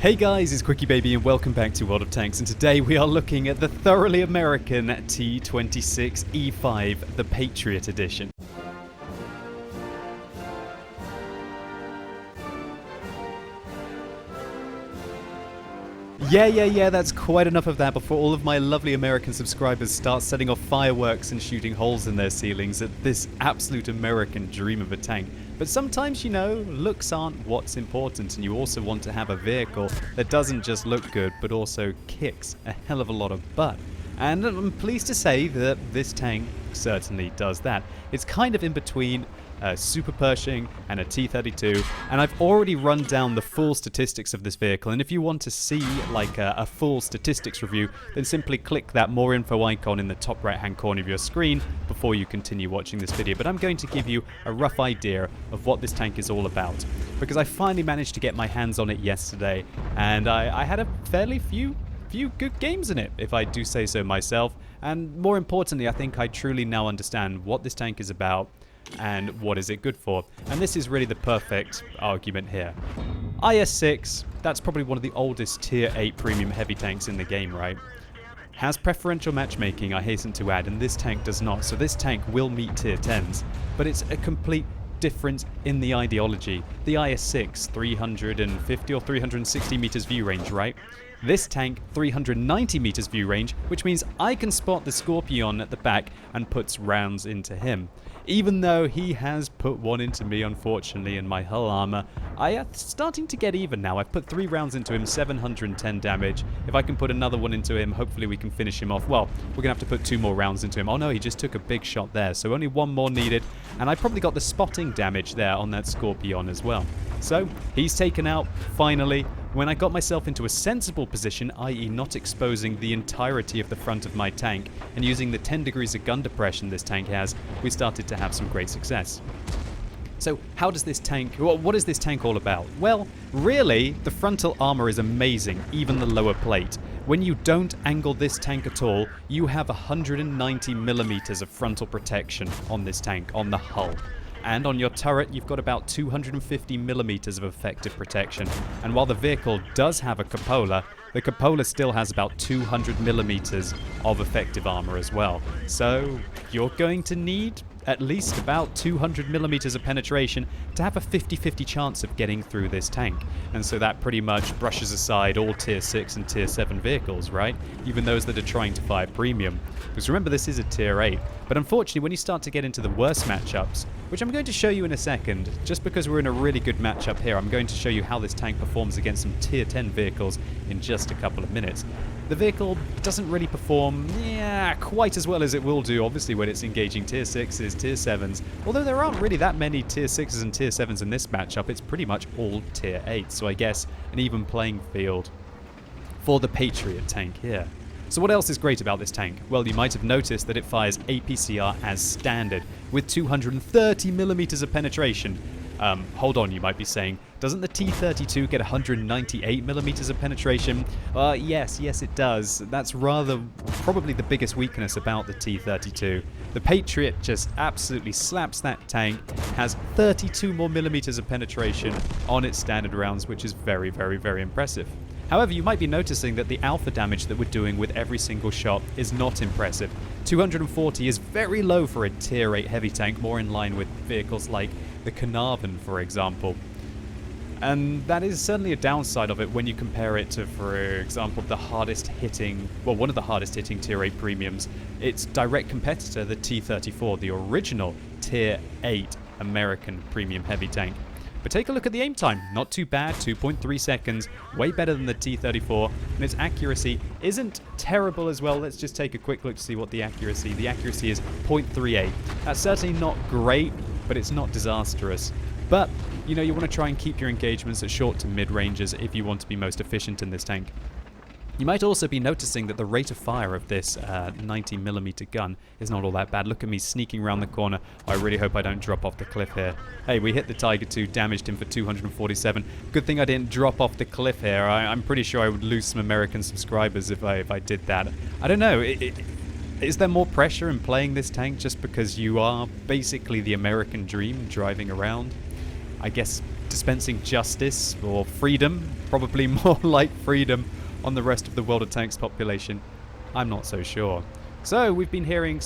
Hey guys, it's QuickyBaby and welcome back to World of Tanks, and today we are looking at the thoroughly American T26E5 the Patriot edition. Yeah, that's quite enough of that before all of my lovely American subscribers start setting off fireworks and shooting holes in their ceilings at this absolute American dream of a tank. But sometimes, you know, looks aren't what's important, and you also want to have a vehicle that doesn't just look good, but also kicks a hell of a lot of butt. And I'm pleased to say that this tank certainly does that. It's kind of in between a Super Pershing and a T32, and I've already run down the full statistics of this vehicle, and if you want to see like a full statistics review, then simply click that more info icon in the top right hand corner of your screen before you continue watching this video. But I'm going to give you a rough idea of what this tank is all about, because I finally managed to get my hands on it yesterday, and I had a fairly few good games in it, if I do say so myself. And more importantly, I think I truly now understand what this tank is about and what is it good for. And this is really the perfect argument here. IS-6, that's probably one of the oldest tier 8 premium heavy tanks in the game, right? Has preferential matchmaking, I hasten to add, and this tank does not. So this tank will meet tier 10s, but it's a complete difference in the ideology. The IS-6, 350 or 360 meters view range, right? This tank, 390 meters view range, which means I can spot the Scorpion at the back and puts rounds into him. Even though he has put one into me, unfortunately, in my hull armor, I am starting to get even now. I've put 3 rounds into him, 710 damage. If I can put another one into him, hopefully we can finish him off. Well, we're going to have to put 2 more rounds into him. Oh no, he just took a big shot there, so only 1 more needed. And I probably got the spotting damage there on that Scorpion as well. So, he's taken out, finally. When I got myself into a sensible position, i.e. not exposing the entirety of the front of my tank, and using the 10 degrees of gun depression this tank has, we started to have some great success. So how does this tank, what is this tank all about? Well, really, the frontal armor is amazing, even the lower plate. When you don't angle this tank at all, you have 190 millimeters of frontal protection on this tank, on the hull. And on your turret, you've got about 250 millimeters of effective protection. And while the vehicle does have a cupola, the cupola still has about 200 millimeters of effective armor as well. So you're going to need at least about 200 millimeters of penetration to have a 50-50 chance of getting through this tank. And so that pretty much brushes aside all tier 6 and tier 7 vehicles, right? Even those that are trying to fire premium. Because remember, this is a tier 8. But unfortunately, when you start to get into the worst matchups, which I'm going to show you in a second, just because we're in a really good matchup here, I'm going to show you how this tank performs against some tier 10 vehicles in just a couple of minutes. The vehicle doesn't really perform, quite as well as it will do, obviously, when it's engaging tier 6s, tier 7s. Although there aren't really that many tier 6s and tier 7s in this matchup, it's pretty much all tier 8s. So I guess an even playing field for the Patriot tank here. So what else is great about this tank? Well, you might have noticed that it fires APCR as standard, with 230 millimeters of penetration. Hold on, you might be saying, doesn't the T32 get 198 millimeters of penetration? Yes, it does. That's probably the biggest weakness about the T32. The Patriot just absolutely slaps that tank, has 32 more millimeters of penetration on its standard rounds, which is very, very, very impressive. However, you might be noticing that the alpha damage that we're doing with every single shot is not impressive. 240 is very low for a tier 8 heavy tank, more in line with vehicles like the Carnarvon, for example. And that is certainly a downside of it when you compare it to, for example, one of the hardest hitting tier 8 premiums. Its direct competitor, the T34, the original tier 8 American premium heavy tank. But take a look at the aim time. Not too bad, 2.3 seconds, way better than the T34, and its accuracy isn't terrible as well. Let's just take a quick look to see what the accuracy is 0.38. That's certainly not great, but it's not disastrous. But, you know, you want to try and keep your engagements at short to mid ranges if you want to be most efficient in this tank. You might also be noticing that the rate of fire of this 90mm gun is not all that bad. Look at me sneaking around the corner. I really hope I don't drop off the cliff here. Hey, we hit the Tiger 2, damaged him for 247. Good thing I didn't drop off the cliff here. I'm pretty sure I would lose some American subscribers if I did that. I don't know. Is there more pressure in playing this tank just because you are basically the American dream driving around? I guess dispensing justice or freedom, probably more like freedom, on the rest of the World of Tanks population? I'm not so sure. So we've been hearing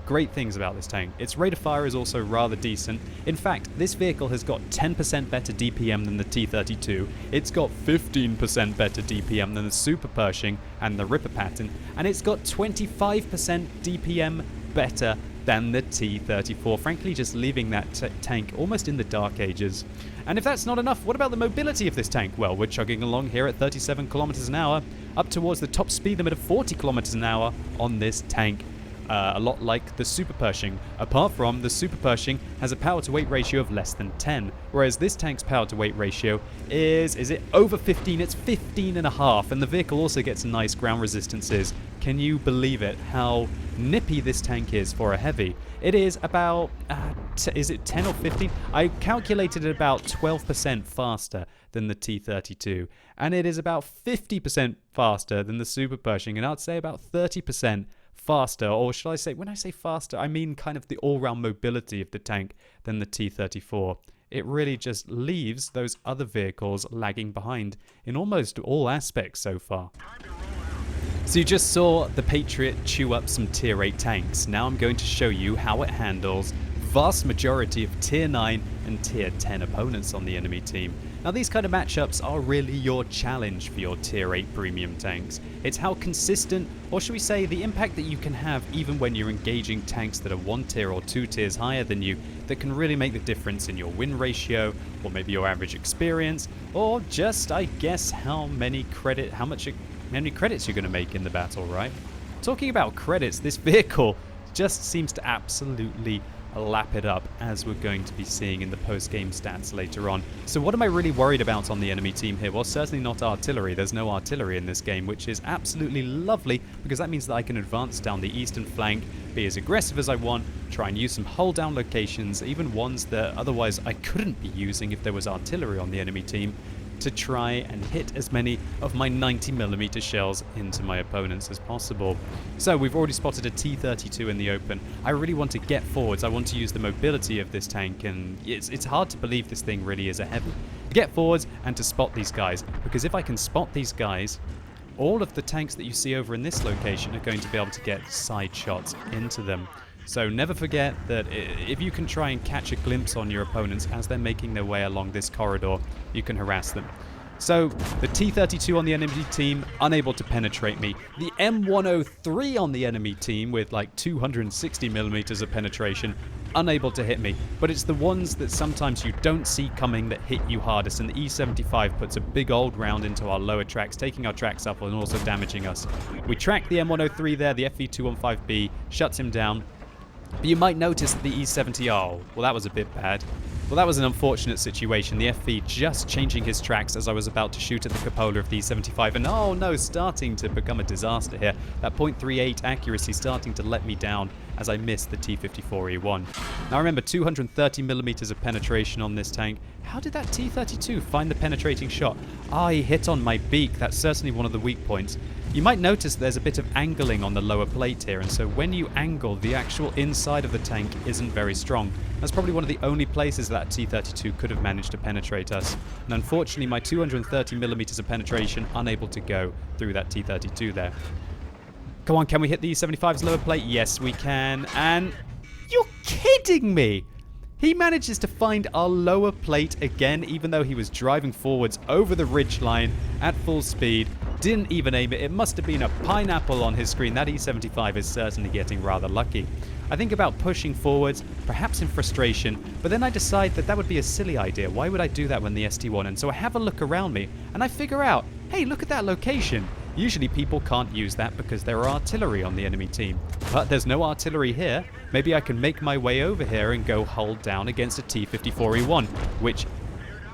great things about this tank. Its rate of fire is also rather decent. In fact, this vehicle has got 10% better DPM than the T32. It's got 15% better DPM than the Super Pershing and the Ripper Pattern, and it's got 25% DPM better than the T34, frankly just leaving that tank almost in the dark ages. And if that's not enough, what about the mobility of this tank? Well, we're chugging along here at 37 kilometers an hour, up towards the top speed limit of 40 kilometers an hour on this tank. A lot like the Super Pershing, apart from the Super Pershing has a power to weight ratio of less than 10, whereas this tank's power to weight ratio is it over 15? It's 15.5, and the vehicle also gets nice ground resistances. Can you believe it, how nippy this tank is for a heavy? It is about, is it 10 or 15? I calculated it about 12% faster than the T32, and it is about 50% faster than the Super Pershing, and I'd say about 30% faster, or should I say, when I say faster, I mean kind of the all-round mobility of the tank than the T34. It really just leaves those other vehicles lagging behind in almost all aspects so far. So you just saw the Patriot chew up some tier 8 tanks. Now I'm going to show you how it handles vast majority of tier 9 and tier 10 opponents on the enemy team. Now these kind of matchups are really your challenge for your tier 8 premium tanks. It's how consistent, or should we say the impact that you can have even when you're engaging tanks that are 1 tier or 2 tiers higher than you, that can really make the difference in your win ratio, or maybe your average experience, or just, I guess, how many credits you're going to make in the battle, right? Talking about credits, this vehicle just seems to absolutely lap it up, as we're going to be seeing in the post-game stats later on. So what am I really worried about on the enemy team here? Well, certainly not artillery. There's no artillery in this game, which is absolutely lovely, because that means that I can advance down the eastern flank, be as aggressive as I want, try and use some hold-down locations, even ones that otherwise I couldn't be using if there was artillery on the enemy team, to try and hit as many of my 90mm shells into my opponents as possible. So we've already spotted a T32 in the open. I really want to get forwards. I want to use the mobility of this tank, and it's hard to believe this thing really is a heavy. Get forwards and to spot these guys, because if I can spot these guys, all of the tanks that you see over in this location are going to be able to get side shots into them. So never forget that if you can try and catch a glimpse on your opponents as they're making their way along this corridor, you can harass them. So the T32 on the enemy team, unable to penetrate me. The M103 on the enemy team with like 260mm of penetration, unable to hit me. But it's the ones that sometimes you don't see coming that hit you hardest, and the E75 puts a big old round into our lower tracks, taking our tracks up and also damaging us. We track the M103 there, the FV215B, shuts him down. But you might notice that the E70, oh, well that was a bit bad. Well, that was an unfortunate situation. The FV just changing his tracks as I was about to shoot at the cupola of the E75, and oh no, starting to become a disaster here. That .38 accuracy starting to let me down as I missed the T54E1. Now remember, 230mm of penetration on this tank. How did that T32 find the penetrating shot? Ah, he hit on my beak. That's certainly one of the weak points. You might notice there's a bit of angling on the lower plate here, and so when you angle, the actual inside of the tank isn't very strong. That's probably one of the only places that T32 could have managed to penetrate us. And unfortunately, my 230mm of penetration unable to go through that T32 there. Come on, can we hit the E75's lower plate? Yes, we can. And you're kidding me! He manages to find our lower plate again, even though he was driving forwards over the ridgeline at full speed. Didn't even aim it. It must have been a pineapple on his screen. That E75 is certainly getting rather lucky. I think about pushing forwards, perhaps in frustration, but then I decide that that would be a silly idea. Why would I do that when the ST1? And so I have a look around me, and I figure out, hey, look at that location. Usually people can't use that because there are artillery on the enemy team. But there's no artillery here. Maybe I can make my way over here and go hold down against a T54E1, which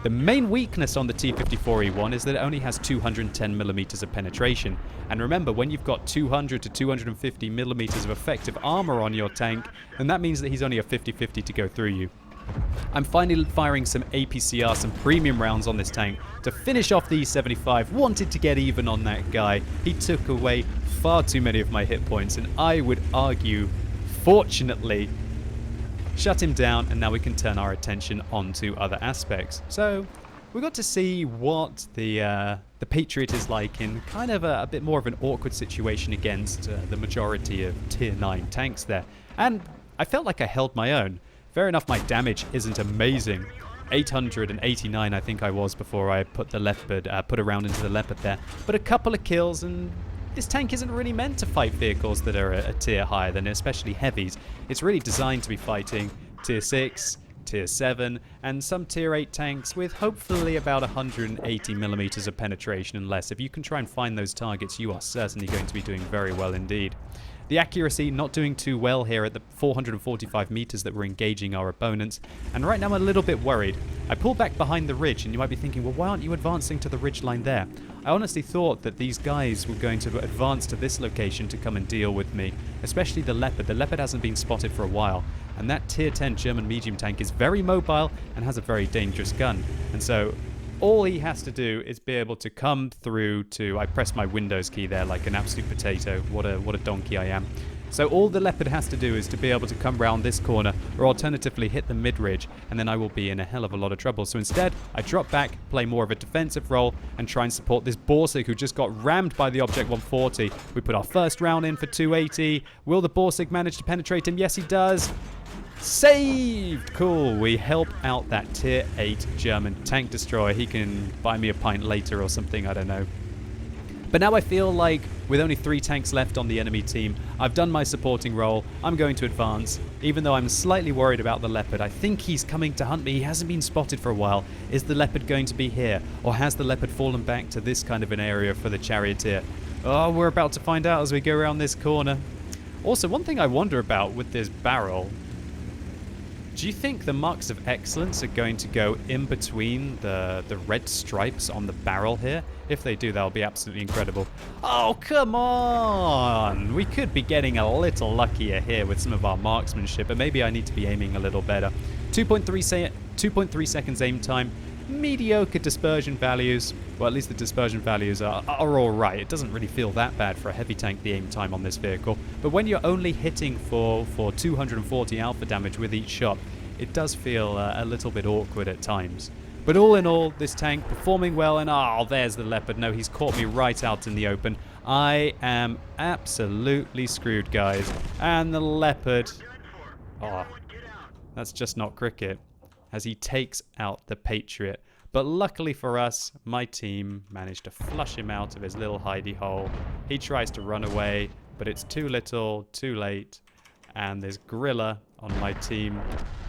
the main weakness on the T54E1 is that it only has 210mm of penetration. And remember, when you've got 200 to 250mm of effective armor on your tank, then that means that he's only a 50-50 to go through you. I'm finally firing some APCR, some premium rounds on this tank to finish off the E75. Wanted to get even on that guy. He took away far too many of my hit points, and I would argue, fortunately, shut him down, and now we can turn our attention onto other aspects. So we got to see what the Patriot is like in kind of a bit more of an awkward situation against the majority of tier 9 tanks there. And I felt like I held my own. Fair enough, my damage isn't amazing. 889 I think I was before I put the leopard, put a round into the leopard there. But a couple of kills, and this tank isn't really meant to fight vehicles that are a tier higher than it, especially heavies. It's really designed to be fighting tier 6, tier 7, and some tier 8 tanks with hopefully about 180 millimeters of penetration and less. If you can try and find those targets, you are certainly going to be doing very well indeed. The accuracy not doing too well here at the 445 meters that we're engaging our opponents, and right now I'm a little bit worried. I pull back behind the ridge, and you might be thinking, well, why aren't you advancing to the ridge line there? I honestly thought that these guys were going to advance to this location to come and deal with me, especially the Leopard. The Leopard hasn't been spotted for a while, and that tier 10 German medium tank is very mobile and has a very dangerous gun. And so all he has to do is be able to come through to... I pressed my Windows key there like an absolute potato. What a donkey I am. So all the Leopard has to do is to be able to come round this corner, or alternatively hit the mid-ridge, and then I will be in a hell of a lot of trouble. So instead, I drop back, play more of a defensive role, and try and support this Borsig who just got rammed by the Object 140. We put our first round in for 280. Will the Borsig manage to penetrate him? Yes, he does. Saved! Cool. We help out that tier 8 German tank destroyer. He can buy me a pint later or something, I don't know. But now I feel like with only 3 tanks left on the enemy team, I've done my supporting role. I'm going to advance, even though I'm slightly worried about the Leopard. I think he's coming to hunt me. He hasn't been spotted for a while. Is the Leopard going to be here? Or has the Leopard fallen back to this kind of an area for the Charioteer? Oh, we're about to find out as we go around this corner. Also, one thing I wonder about with this barrel... Do you think the marks of excellence are going to go in between the red stripes on the barrel here? If they do, that'll be absolutely incredible. Oh, come on! We could be getting a little luckier here with some of our marksmanship, but maybe I need to be aiming a little better. 2.3 seconds aim time. Mediocre dispersion values. Well, at least the dispersion values are alright. It doesn't really feel that bad for a heavy tank, the aim time on this vehicle. But when you're only hitting for 240 alpha damage with each shot, it does feel a little bit awkward at times. But all in all, this tank performing well, and oh, there's the Leopard. No, he's caught me right out in the open. I am absolutely screwed, guys. And the Leopard... Oh, that's just not cricket. As he takes out the Patriot. But luckily for us, my team managed to flush him out of his little hidey hole. He tries to run away, but it's too little, too late. And this gorilla on my team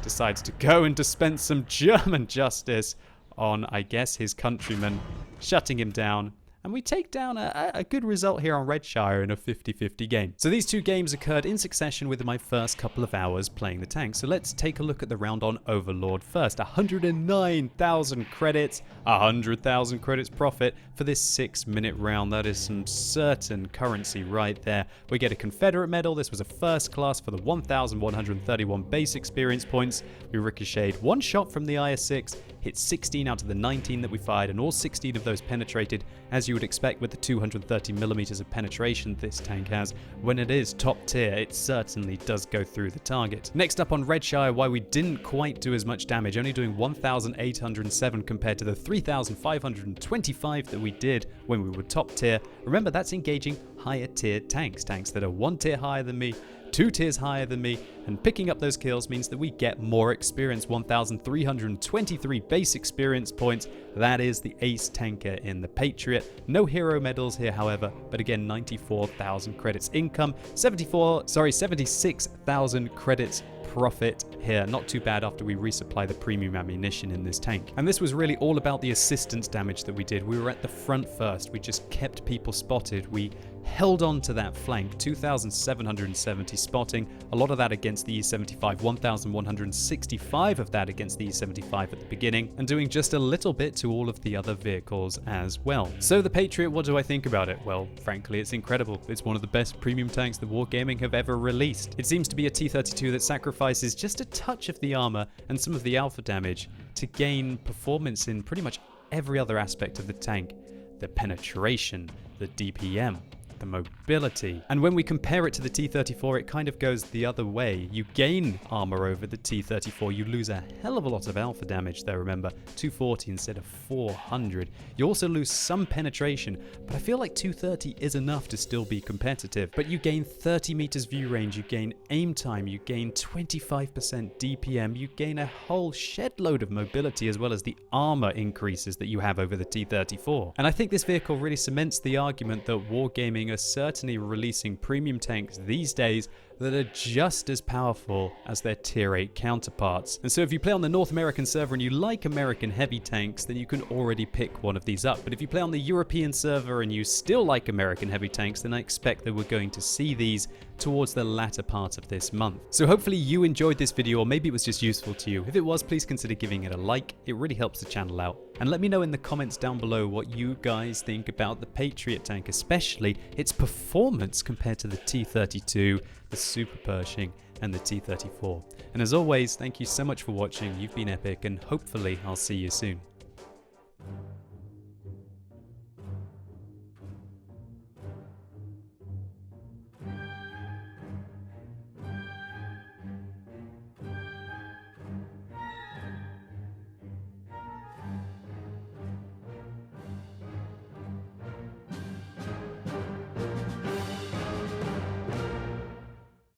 decides to go and dispense some German justice on, I guess, his countryman, shutting him down. And we take down a good result here on Redshire in a 50-50 game. So these 2 games occurred in succession within my first couple of hours playing the tank. So let's take a look at the round on Overlord first. 109,000 credits, 100,000 credits profit for this 6-minute round. That is some certain currency right there. We get a Confederate medal. This was a first class for the 1,131 base experience points. We ricocheted 1 shot from the IS-6, hit 16 out of the 19 that we fired, and all 16 of those penetrated, as you would expect with the 230 millimeters of penetration this tank has. When it is top tier, it certainly does go through the target. Next up on Redshire, why we didn't quite do as much damage, only doing 1,807 compared to the 3,525 that we did when we were top tier. Remember, that's engaging higher tier tanks that are 1 tier higher than me, 2 tiers higher than me, and picking up those kills means that we get more experience. 1,323 base experience points. That is the ace tanker in the Patriot. No hero medals here, however, but again, 94,000 credits income, 76,000 credits profit here. Not too bad after we resupply the premium ammunition in this tank. And this was really all about the assistance damage that we did. We were at the front first. We just kept people spotted. We held on to that flank. 2,770 spotting. A lot of that against the E75. 1,165 of that against the E75 at the beginning. And doing just a little bit to all of the other vehicles as well. So the Patriot, what do I think about it? Well, frankly, it's incredible. It's one of the best premium tanks that Wargaming have ever released. It seems to be a T32 that sacrifices just a touch of the armor and some of the alpha damage to gain performance in pretty much every other aspect of the tank. The penetration, the DPM, the mobility. And when we compare it to the T34, it kind of goes the other way. You gain armor over the T34, you lose a hell of a lot of alpha damage there, remember, 240 instead of 400. You also lose some penetration, but I feel like 230 is enough to still be competitive. But you gain 30 meters view range, you gain aim time, you gain 25% DPM, you gain a whole shed load of mobility as well as the armor increases that you have over the T34. And I think this vehicle really cements the argument that Wargaming are certainly releasing premium tanks these days that are just as powerful as their tier 8 counterparts. And so if you play on the North American server and you like American heavy tanks, then you can already pick one of these up. But if you play on the European server and you still like American heavy tanks, then I expect that we're going to see these towards the latter part of this month. So hopefully you enjoyed this video, or maybe it was just useful to you. If it was, please consider giving it a like. It really helps the channel out. And let me know in the comments down below what you guys think about the Patriot tank, especially its performance compared to the T32, the Super Pershing, and the T34. And as always, thank you so much for watching. You've been epic, and hopefully I'll see you soon.